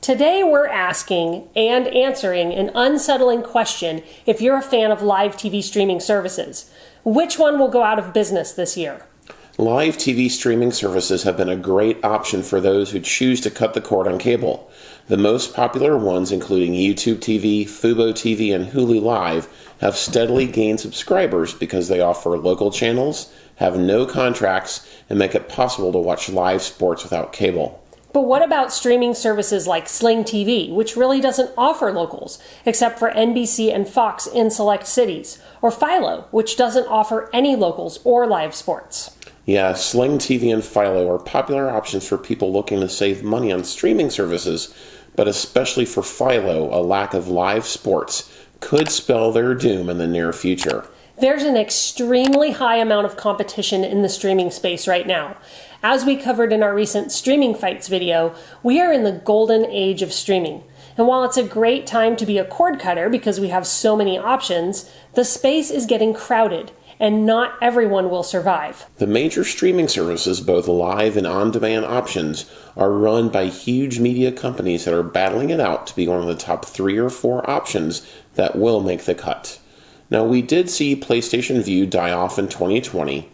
Today we're asking and answering an unsettling question if you're a fan of live TV streaming services. Which one will go out of business this year? Live TV streaming services have been a great option for those who choose to cut the cord on cable. The most popular ones, including YouTube TV, fuboTV, and Hulu Live, have steadily gained subscribers because they offer local channels, have no contracts, and make it possible to watch live sports without cable. But what about streaming services like Sling TV, which really doesn't offer locals, except for NBC and Fox in select cities, or Philo, which doesn't offer any locals or live sports? Yeah, Sling TV and Philo are popular options for people looking to save money on streaming services, but especially for Philo, a lack of live sports could spell their doom in the near future. There's an extremely high amount of competition in the streaming space right now. As we covered in our recent Streaming Fights video, we are in the golden age of streaming. And while it's a great time to be a cord cutter because we have so many options, the space is getting crowded, and not everyone will survive. The major streaming services, both live and on-demand options, are run by huge media companies that are battling it out to be one of the top 3 or 4 options that will make the cut. Now, we did see PlayStation Vue die off in 2020.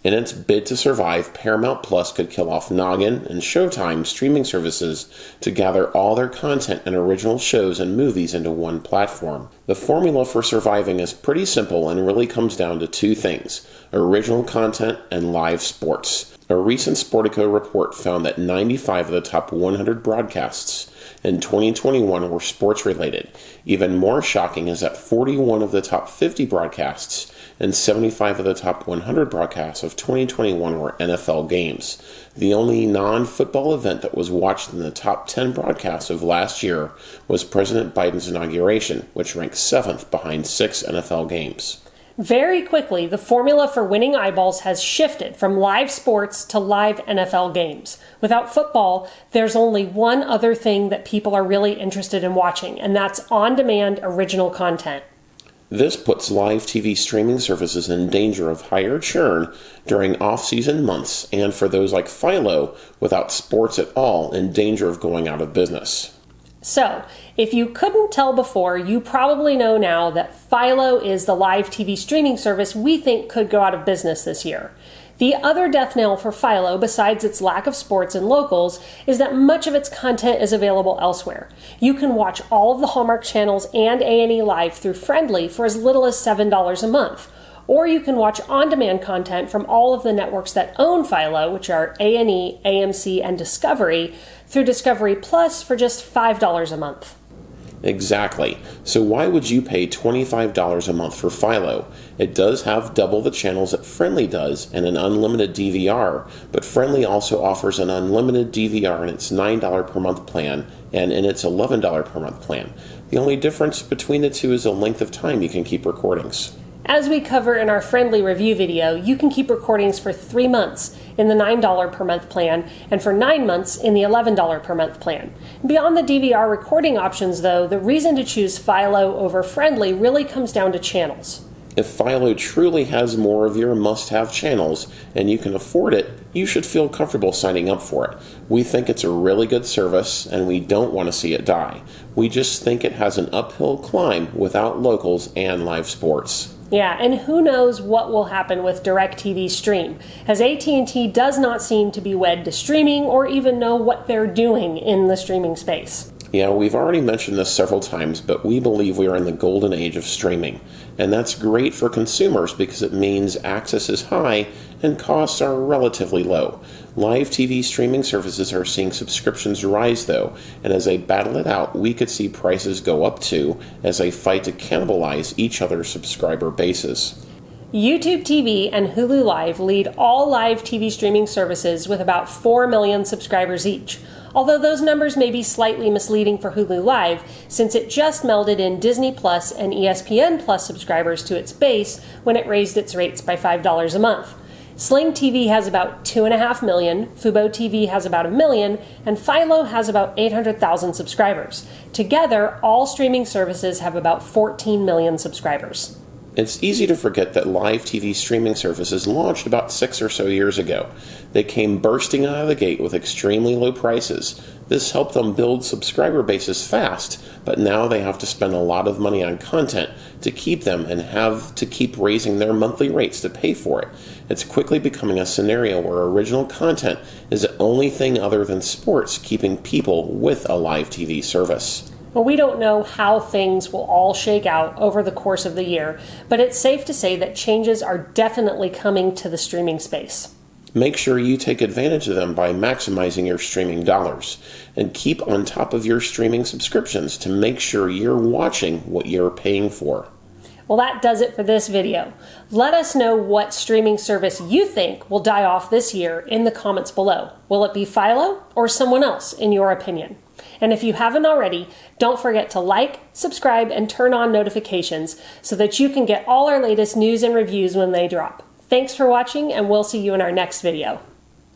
In its bid to survive, Paramount Plus could kill off Noggin and Showtime streaming services to gather all their content and original shows and movies into one platform. The formula for surviving is pretty simple and really comes down to 2 things: original content and live sports. A recent Sportico report found that 95 of the top 100 broadcasts in 2021 were sports-related. Even more shocking is that 41 of the top 50 broadcasts and 75 of the top 100 broadcasts of 2021 were NFL games. The only non-football event that was watched in the top 10 broadcasts of last year was President Biden's inauguration, which ranked 7th behind 6 NFL games. Very quickly, the formula for winning eyeballs has shifted from live sports to live NFL games. Without football, there's only one other thing that people are really interested in watching, and that's on-demand original content. This puts live TV streaming services in danger of higher churn during off-season months, and for those like Philo, without sports at all, in danger of going out of business. So, if you couldn't tell before, you probably know now that Philo is the live TV streaming service we think could go out of business this year. The other death knell for Philo, besides its lack of sports and locals, is that much of its content is available elsewhere. You can watch all of the Hallmark channels and A&E Live through Friendly for as little as $7 a month. Or you can watch on-demand content from all of the networks that own Philo, which are A&E, AMC, and Discovery, through Discovery Plus for just $5 a month. Exactly. So why would you pay $25 a month for Philo? It does have double the channels that Friendly does and an unlimited DVR, but Friendly also offers an unlimited DVR in its $9 per month plan and in its $11 per month plan. The only difference between the two is the length of time you can keep recordings. As we cover in our Friendly review video, you can keep recordings for 3 months in the $9 per month plan and for 9 months in the $11 per month plan. Beyond the DVR recording options, though, the reason to choose Philo over Friendly really comes down to channels. If Philo truly has more of your must-have channels and you can afford it, you should feel comfortable signing up for it. We think it's a really good service and we don't want to see it die. We just think it has an uphill climb without locals and live sports. Yeah, and who knows what will happen with DirecTV Stream, as AT&T does not seem to be wed to streaming or even know what they're doing in the streaming space. Yeah, we've already mentioned this several times, but we believe we are in the golden age of streaming. And that's great for consumers because it means access is high and costs are relatively low. Live TV streaming services are seeing subscriptions rise, though, and as they battle it out, we could see prices go up too as they fight to cannibalize each other's subscriber bases. YouTube TV and Hulu Live lead all live TV streaming services with about 4 million subscribers each, although those numbers may be slightly misleading for Hulu Live since it just melded in Disney Plus and ESPN Plus subscribers to its base when it raised its rates by $5 a month. Sling TV has about 2.5 million, fuboTV has about 1 million, and Philo has about 800,000 subscribers. Together, all streaming services have about 14 million subscribers. It's easy to forget that live TV streaming services launched about 6 or so years ago. They came bursting out of the gate with extremely low prices. This helped them build subscriber bases fast, but now they have to spend a lot of money on content to keep them and have to keep raising their monthly rates to pay for it. It's quickly becoming a scenario where original content is the only thing other than sports keeping people with a live TV service. Well, we don't know how things will all shake out over the course of the year, but it's safe to say that changes are definitely coming to the streaming space. Make sure you take advantage of them by maximizing your streaming dollars, and keep on top of your streaming subscriptions to make sure you're watching what you're paying for. Well, that does it for this video. Let us know what streaming service you think will die off this year in the comments below. Will it be Philo or someone else in your opinion? And if you haven't already, don't forget to like, subscribe, and turn on notifications so that you can get all our latest news and reviews when they drop. Thanks for watching, and we'll see you in our next video.